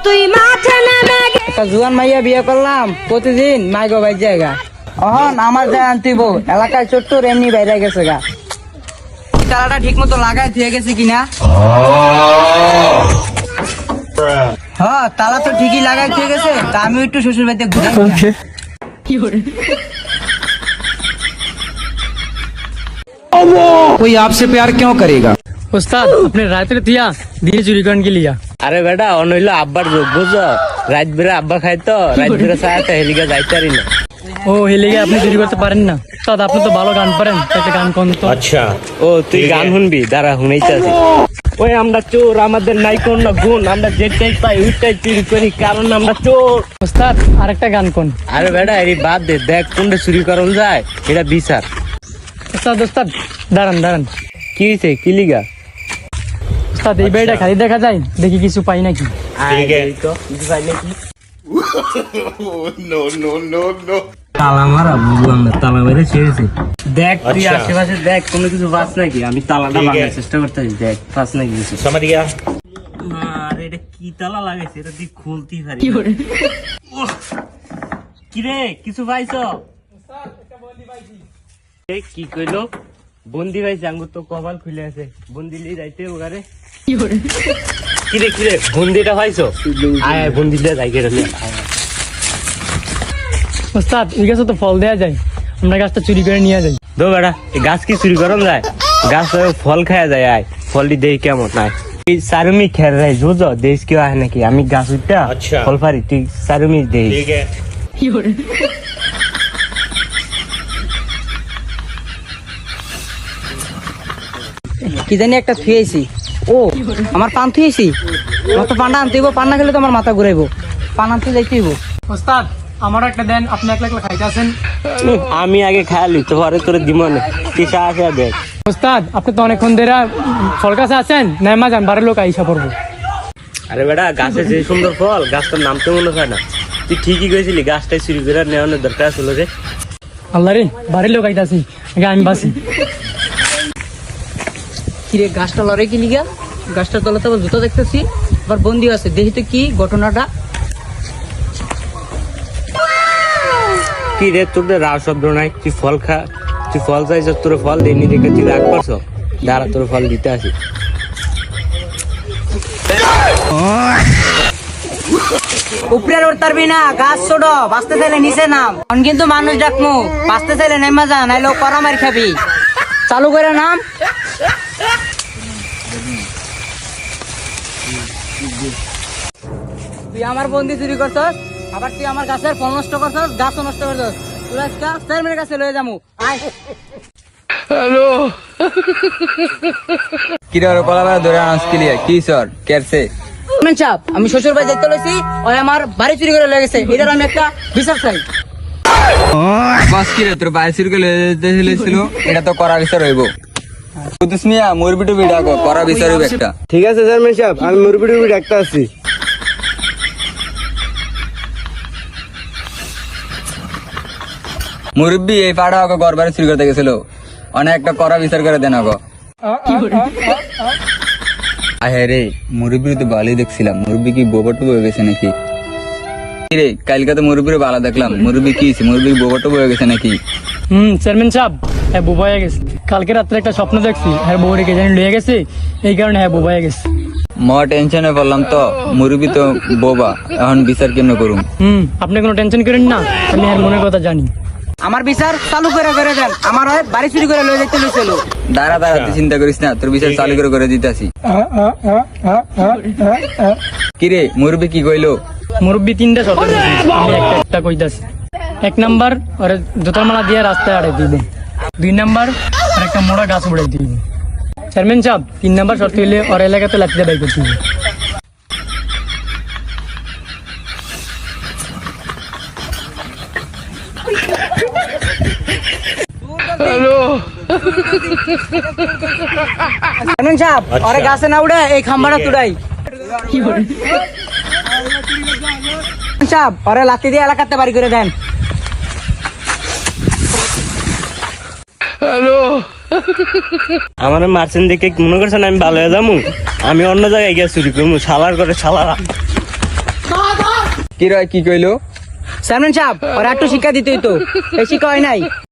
তুই মাঠে নেমে একটা জুয়ান মাইয়া বিয়ে করলাম, প্রতিদিন মাইগো ভাই জায়গা অহন আমার যায় আনতিব এলাকায় চট্টুর এমনি বাইরে গেছে গা। তালাটা ঠিক মতো লাগাই দিয়ে গেছে কিনা? হ্যাঁ, তালা তো ঠিকই লাগাই দিয়ে গেছে। তা আমি একটু শ্বশুর বাড়িতে ঘুরে कोई आपसे प्यार क्यों करेगा? उस्ताद अपने रात में दिया दिए चुरी करने के लिया। আরে বেটা অনইলো আব্বার রোগ বুঝছো, রাত বেড়ে আব্বা খাই তো রাত বেড়ে সাথে হেলিকা যাইতে পারি না। ও হেলে গিয়ে আপনি চুরি করতে পারেন না উস্তাদ, আপনি তো ভালো গান পারেন, একটা গান কোন তো। আচ্ছা ও তুই গান শুনবি, দাঁড়া শুনাইতে আছি। ওই আমরা চোর, আমাদের নাই কোন গুণ, আমরা যেটাই পাই ওইটাই চুরি করি, কারণ আমরা চোর। উস্তাদ আরেকটা গান কোন। আরে বেটা এই বাদ দে, দেখ কোনটা চুরি করন যায় এটা বিচার। উস্তাদ উস্তাদ দাঁড়ান দাঁড়ান, কি হয়েছে কি লিগা? উস্তাদ এই বাড়িটা খালি দেখা যায়, দেখি কিছু পাই নাকি। তালা মারা বুঝলাম না, তালা মেরে ছেড়েছে। দেখ তুই আশেপাশে দেখ কোনো কিছু পাস নাকি, আমি তালাটা ভাঙার চেষ্টা করতেছি, দেখ পাস নাকি কিছু। আরে এটা কি তালা লাগাইছে, এটা তুই খুলতেই পারি। কিরে কিছু পাইছো? কি কইলো বন্দি ভাইছে? আঙ্গুর তো কপাল খুলে আছে, বন্দি লিয়ে যাইতে ওখানে। কিরে কিরে বন্দিটা পাইছো? আয় আয় বন্দিটা যাই কেটে। উস্তাদ এই গাছে তো ফল দেয়া যায়, আমরা গাছটা চুরি করে নিয়ে যাই। দো বেটা এই গাছ কি চুরি করন যায়? গাছ ফল খাওয়া যায়, আয় ফলটি দেখি কেমন। আয় এই সারুমি খের রাই বুঝো, দেশ কেউ আয় নাকি? আমি গাছ উঠটা ফল পারি, তুই সারুমি দেই। কি জানি একটা থুয়েছি। ও আমার পান থুয়েছি, আমার তো পান্ডা আনতে হইব, পান্না খেলে তো আমার মাথা ঘুরাইবো, পান আনতে যাইতে হইব। উস্তাদ আমারও একটা দেন, আপনি একলা একলা খাইতে আছেন। আমি আগে খাইলি তো পরে তোর দিমনে কিসা আছে দেখ। উস্তাদ আপনি তো অনেকক্ষণ ধরে ফল গাছে আছেন, নেমা যান, বাড়ির লোক আইসা পড়বো। আরে বেটা গাছে যে সুন্দর ফল, গাছটার নাম তো মনে হয় না। তুই ঠিকই কইছিলি, গাছটাই চুরি করে নেওয়ানোর দরকার ছিল রে। আল্লাহ রে বাড়ির লোক আইতাছি, আগে আমি বাসি। কিরে গাছটা লড়ে কি লিগা? গাছটার তলাতে আবার জুতো দেখতেছি, আবার বন্দি আছে, দেখি তো কি ঘটনাটা। কি রে তোর রাগ শব্দ নাই? তুই ফল খা, তুই ফল চাইছ, তোর ফল দেয়নি দেখে তুই রাগ করছ। দাঁড়া তোর ফল দিতে আসি। উপরে আর উঠতারবি না, গাছ ছোট, বাঁচতে চাইলে নিচে নাম। এখন কিন্তু মানুষ ডাকমু, বাঁচতে চাইলে নেমা যা, নাইলে করা মার খাবি। চালু করে নাম। তুই আমার বন্দি চুরি করছস, আবার তুই আমার গাছের ফল নষ্ট করছস, গাছও নষ্ট করছস। তুই আজকে চেয়ারম্যানের কাছে লয়ে যামু। আয় কিরে ওর কলা ধরে আনস ক্লিয়ার কি সর কেরছে? চাপ, আমি শ্বশুর বাড়ি যাইতে লইছি, ওই আমার বাড়ি চুরি করে লয়ে গেছে, এটার আমি একটা বিচার চাই। বাস কিরে তোর বাইরে চুরি ছিল, এটা তো করা বিচার হইব। কুতুস মিয়া মুরবি টুবি ডাকো, করা বিচার হইব একটা। ঠিক আছে চেয়ারম্যান সাহেব, আমি মুরবি টুরবি ডাকতে আসছি। মুরব্বী এই পাড়া ওকে ঘর বাড়ি চুরি করতে গেছিল, অনেক একটা করা বিচার করে দেন ওকে। আহে রে মুরব্বী তো ভালোই দেখছিলাম, মুরব্বী কি বোবাটু হয়ে গেছে নাকি? রে কালকে তো মুরব্বীর ভালো দেখলাম, মুরব্বী কি মুরব্বী বোবাটু হয়ে গেছে নাকি? চেয়ারম্যান সাহেব হ্যাঁ বুবা হয়ে গেছে, কালকে রাত্রে একটা স্বপ্ন দেখছি, হ্যাঁ বউ রেখে জানি লয়ে গেছে, এই কারণে হ্যাঁ বুবা হয়ে গেছে। টেনশনে পড়লাম তো, মুরব্বী তো বোবা, এখন বিচার কেমনে করুম? আপনি কোনো টেনশন করেন না, আমি হ্যাঁ মনের কথা জানি। আমার বিচার চালু করে দেন, আমার হয় বাড়ি চুরি করে লয়ে যাইতে লইছিল। দাঁড়া দাঁড়া তুই চিন্তা করিস না, তোর বিচার চালু করে দিতেছি। কিরে মুরব্বী কি কইলো? মুরব্বী তিনটা শর্ত দিয়েছে, আমি একটা কইতাছি। 1 নাম্বার ওরে জুতার মালা দিয়ে রাস্তায় আড়াই দিবে, 2 নাম্বার আর একটা মোড়া গাছ উড়াই দিবে। চেয়ারম্যান সাহেব 3 নাম্বার শর্ত হইলে ওর এলাকাতে লাঠিতে বাই করতে হবে। ওরে গাছে না উড়ে এই খাম্বাটা তুড়াই। ওরে লাঠি দিয়ে এলাকাতে বাড়ি করে দেন। আমার মার্চেন্ট দেখে মনে করছেন আমি ভালো হয়ে যাবো? আমি অন্য জায়গায় গিয়ে চুরি করবো, শালার করে শালারা। কি রয় কি কইলো? চেয়ারম্যান সাহেব ওরা একটু শিক্ষা দিতেই তো এই শিক্ষা হয় নাই।